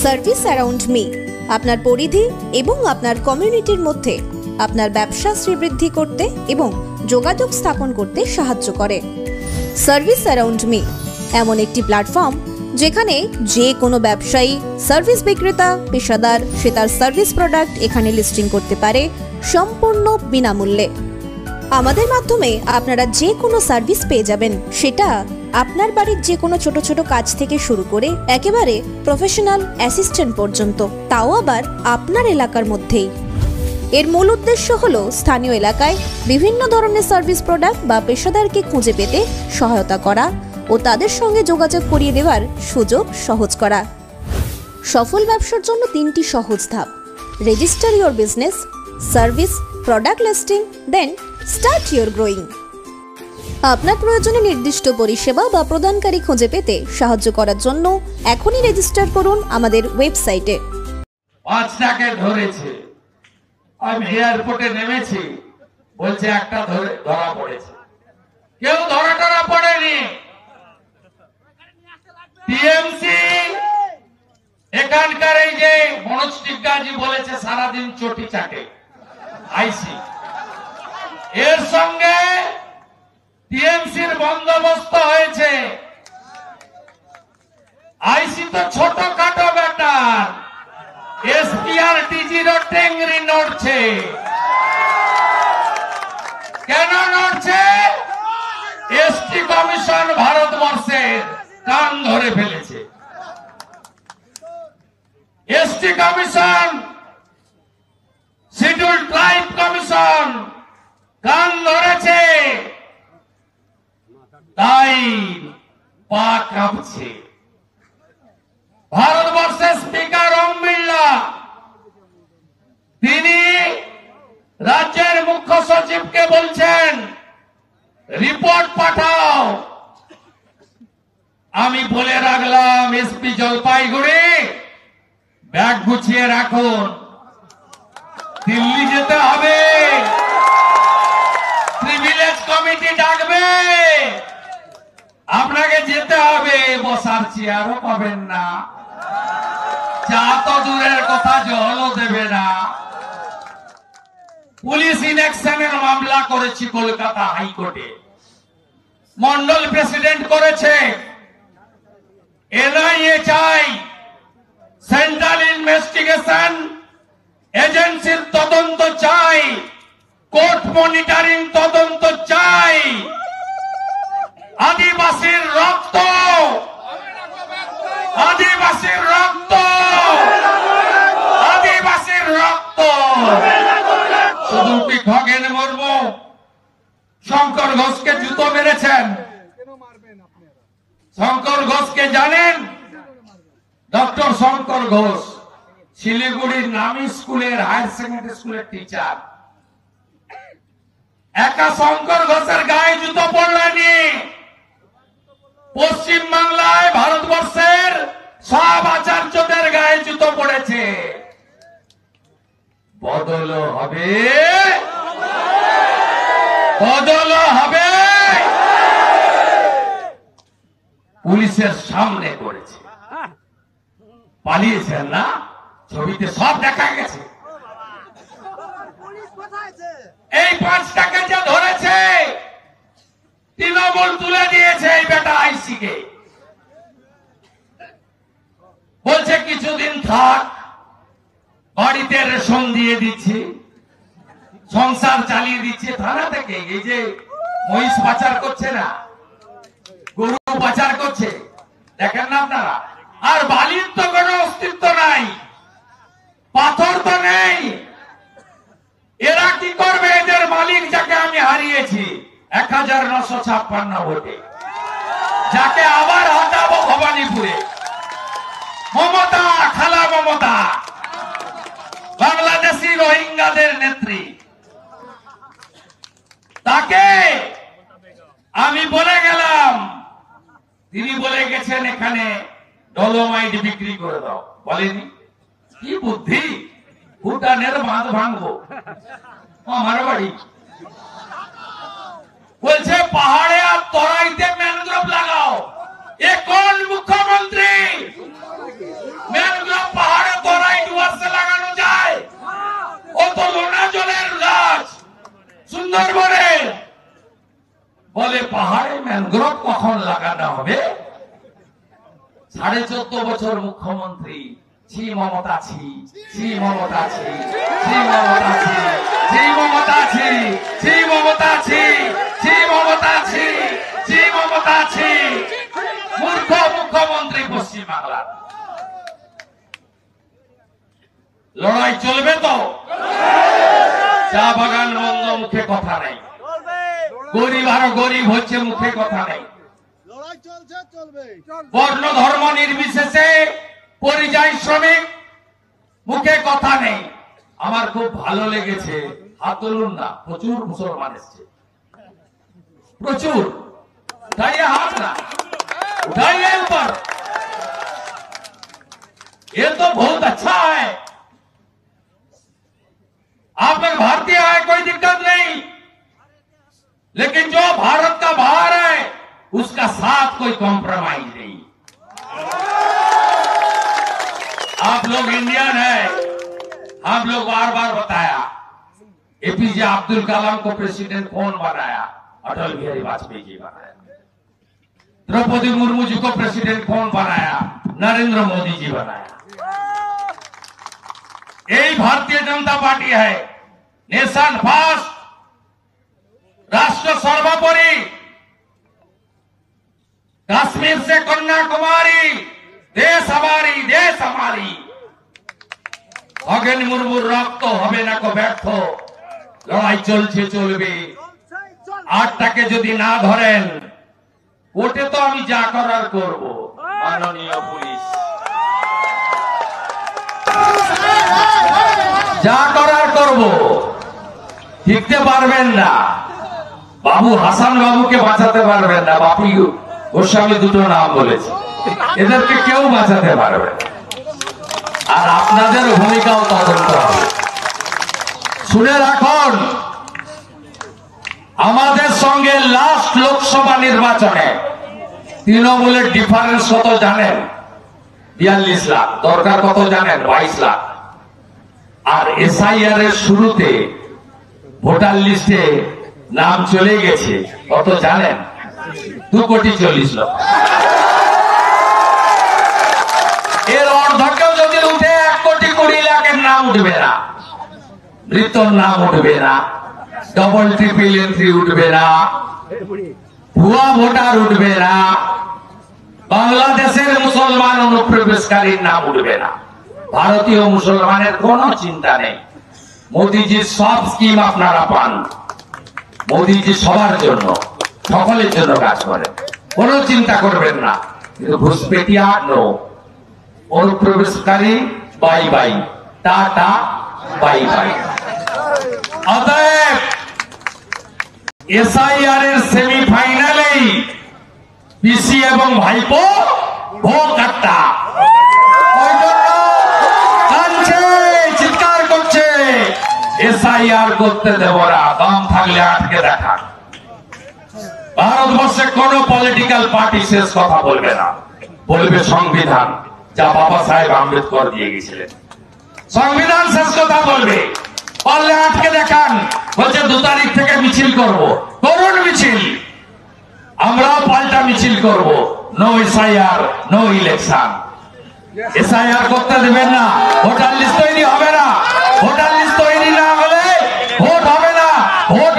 Service around me আপনার পরিধি এবং আপনার কমিউনিটির মধ্যে আপনার ব্যবসা শ্রীবৃদ্ধি করতে এবং যোগাযোগ স্থাপন করতে সাহায্য করে। সার্ভিস অ্যারাউন্ড মি এমন একটি প্ল্যাটফর্ম যেখানে যে কোনো ব্যবসায়ী, সার্ভিস বিক্রেতা, পেশাদার সে তার সার্ভিস প্রোডাক্ট এখানে লিস্টিং করতে পারে সম্পূর্ণ বিনামূল্যে। আমাদের মাধ্যমে আপনারা যে কোনো সার্ভিস পেয়ে যাবেন, সেটা আপনার বাড়ির যে কোনো ছোট ছোট কাজ থেকে শুরু করে একেবারে প্রফেশনাল অ্যাসিস্ট্যান্ট পর্যন্ত, তাও আবার আপনার এলাকার মধ্যেই। এর মূল উদ্দেশ্য হলো স্থানীয় এলাকায় বিভিন্ন ধরনের সার্ভিস প্রোডাক্ট বা পেশাদারকে খুঁজে পেতে সহায়তা করা ও তাদের সঙ্গে যোগাযোগ করিয়ে দেওয়ার সুযোগ সহজ করা। সফল ব্যবসার জন্য 3টি সহজ ধাপ: register your business, service, product listing, then start your growing. আপনার প্রয়োজনে নির্দিষ্ট পরিষেবা বা প্রদানকারী খুঁজে পেতে সাহায্য করার জন্য এখনই রেজিস্টার করুন আমাদের ওয়েবসাইটে। 5টাকে ধরেছে, আমি এয়ারপোর্টে নেমেছি, বলছে একটা ধরা পড়েছে। কেউ ধরা পড়েনি। টিএমসি এখানকার এই যে মনোজ টিগ্গাজি বলেছে সারাদিন চটি চাটে আইসি, এর সঙ্গে টিএমসির বন্দোবস্ত হয়েছে। আইসি তো ছোটখাটো ব্যাটার, এসপি আর ডিজিরও টেংরি নড়ছে। কেন নড়ছে? এসটি কমিশন ভারতবর্ষের কান ধরে ফেলেছে। ST commission, schedule tribe commission কান ধরেছে, তাই পা কাঁপছে। ভারতবর্ষের স্পিকার ওম বিড়লা তিনি রাজ্যের মুখ্য সচিবকে বলছেন রিপোর্ট পাঠাও। আমি বলে রাখলাম এসপি জলপাইগুড়ি ব্যাগ গুছিয়ে রাখুন, দিল্লি যেতে হবে, প্রিভিলেজ কমিটি ডাকবে, আপনাকে যেতে হবে, বসার চেয়ারও পাবেন না, চা তো দূরের কথা জলও দেবে না। পুলিশ ইনঅ্যাকশনের মামলা করেছি কলকাতা হাইকোর্টে, মন্ডল প্রেসিডেন্ট করেছে। এনআইএ চাই, সেন্ট্রাল ইনভেস্টিগেশন এজেন্সির তদন্ত চাই, কোর্ট মনিটরিং তদন্ত চাই। আদিবাসীর রক্ত, আদিবাসীর রক্ত, আদিবাসীর রক্ত। শুধু কি খগেন মুর্মু শঙ্কর ঘোষকে জুতো মেরেছেন? শঙ্কর ঘোষকে জানেন? ডক্টর শঙ্কর ঘোষ শিলিগুড়ির নামী স্কুলের হায়ার সেকেন্ডারি স্কুলের টিচার। একা শঙ্কর ঘোষের গায়ে জুতো পড়লেনি, পশ্চিম বাংলায় ভারতবর্ষের সব আচার্যদের গায়ে জুতো পড়েছে। বদল হবে, বদল হবে। পুলিশের সামনে করেছে, পালিয়েছেন না, ছবিতে সব দেখা গেছে। এই 5টাকে যে ধরেছে তৃণমূল তুলে দিয়েছে এই বেটা আইসি কে, বলছে কিছুদিন থাক, বাড়িতে রেশন দিয়ে দিচ্ছি, সংসার চালিয়ে দিচ্ছে। থানা থেকে এই যে মহিষ পাচার করছে না, গরু পাচার করছে, দেখেন না আপনারা। আর বালির তো কোনো অস্তিত্ব নাই, পাথর তো নেই। এরা কি করবে? এদের মালিক যাকে আমি হারিয়েছি 1956 ভোটে, যাকে আবার হটাবো ভবানীপুরে, মমতা, খালা মমতা, বাংলাদেশি রোহিঙ্গাদের নেত্রী, তাকে আমি বলে গেলাম, তিনি বলে গেছেন এখানে ডলোমাইট বিক্রি করে দাও। বলেনি? কি বুদ্ধি! ভুটানের বাঁধ ভাঙবো, আমার বাড়ি। বলছে পাহাড়ে আর তরাইতে ম্যানগ্রোভ লাগাও। এ কোন মুখ্যমন্ত্রী ম্যানগ্রোভ 14.5 বছর মুখ্যমন্ত্রী, ছি মমতা ছি, ছি মমতা ছি, ছি মমতা ছি, ছি মমতা ছি, ছি মমতা ছি, ছি মমতা ছি, ছি মমতা ছি। মূর্খ মুখ্যমন্ত্রী পশ্চিম বাংলার। লড়াই চলবে তো? চা বাগান বন্ধ, মুখে কথা নেই। গরিব আরো গরিব হচ্ছে, মুখে কথা নেই। বর্ণ ধর্ম নির্বিশেষে পরিযায়ী শ্রমিক, মুখে কথা নেই। আমার খুব ভালো লেগেছে, হাত তুলুন না, প্রচুর মুসলমান এসছে, প্রচুর। उठाइए हाथ ना, उठाइए ऊपर। ये तो बहुत अच्छा है, आप लोग भारतीय है, कोई दिक्कत नहीं, लेकिन जो भारत का बाहर है उसका साथ कोई कॉम्प्रोमाइज नहीं। आप लोग इंडियन है, हम लोग बार बार बताया, एपीजे अब्दुल कलाम को प्रेसिडेंट कौन बनाया? अटल बिहारी वाजपेयी जी बनाया। द्रौपदी मुर्मू जी को प्रेसिडेंट कौन बनाया? नरेंद्र मोदी जी बनाया। यही भारतीय जनता पार्टी है। नेशन फर्स्ट, राष्ट्र सर्वोपरि, कश्मीर से कन्याकुमारी, देश हमारी, देश हमारी। खगेन मुर्मुर रक्त হবে না কো ব্যর্থ, লড়াই চলছে চলবে। আটটাকে যদি না ধরেন, ওটে তো আমি যা করার করব। মাননীয় পুলিশ, যা করার করব, ঠিকতে পারবেন না। বাবু হাসান বাবুকে বাঁচাতে পারবেন না, বাপি গোস্বামী দুটো নাম বলেছে, এদেরকে কেউ বাঁচাতে পারবে না। আর আপনাদের ভূমিকাও তদন্ত হবে। শুনে রাখুন, আমাদের সঙ্গে লাস্ট লোকসভা নির্বাচনে তৃণমূলের ডিফারেন্স কত জানেন? 42 লাখ, দরকার কত জানেন? 22 লাখ। আর এসআইআর এর শুরুতে ভোটার লিস্টে নাম চলে গেছে কত জানেন? 2,40,00,000। এর অর্ধকেও যদি উঠে 1,20,00,000 নাম উঠবে না, মৃত্যুর নাম উঠবে না, ডবল ট্রিপল এন্ট্রি উঠবে না, ভুয়া ভোটার উঠবে না, বাংলাদেশের মুসলমান অনুপ্রবেশকারীর নাম উঠবে না। ভারতীয় মুসলমানের কোনো চিন্তা নেই। মোদিজির সব স্কিম আপনারা পান। মোদিজি সবার জন্য, সকলের জন্য কাজ করে, কোনো চিন্তা করবেন না। কিন্তু ঘুষপেটিয়া নো, অনুপ্রবেশকারী bye bye, tata bye bye. অতএব এসআইআর এর সেমিফাইনালেই পিসি এবং ভাইপো ভোট একটা। ওই জন্য কাঁদছে, চিৎকার করছে, এসআইআর করতে দেব না, দম থাকলে আটকে দেখা। ভারতবর্ষে কোন পলিটিক্যাল পার্টি শেষ কথা বলবে না, বলবে সংবিধান, যা বাবা সাহেব আম্বেদকর দিয়ে গেছিলেন। সংবিধান শেষ কথা বলবে, পারলে আটকে দেখান। বলছে 2 তারিখ থেকে মিছিল করব, করুন মিছিল, আমরাও পাল্টা মিছিল করব। No SIR, no election. SIR করতে দেবেন না, ভোটার লিস্ট তৈরি হবে না। ভোটার লিস্ট তৈরি না হলে ভোট হবে না, ভোট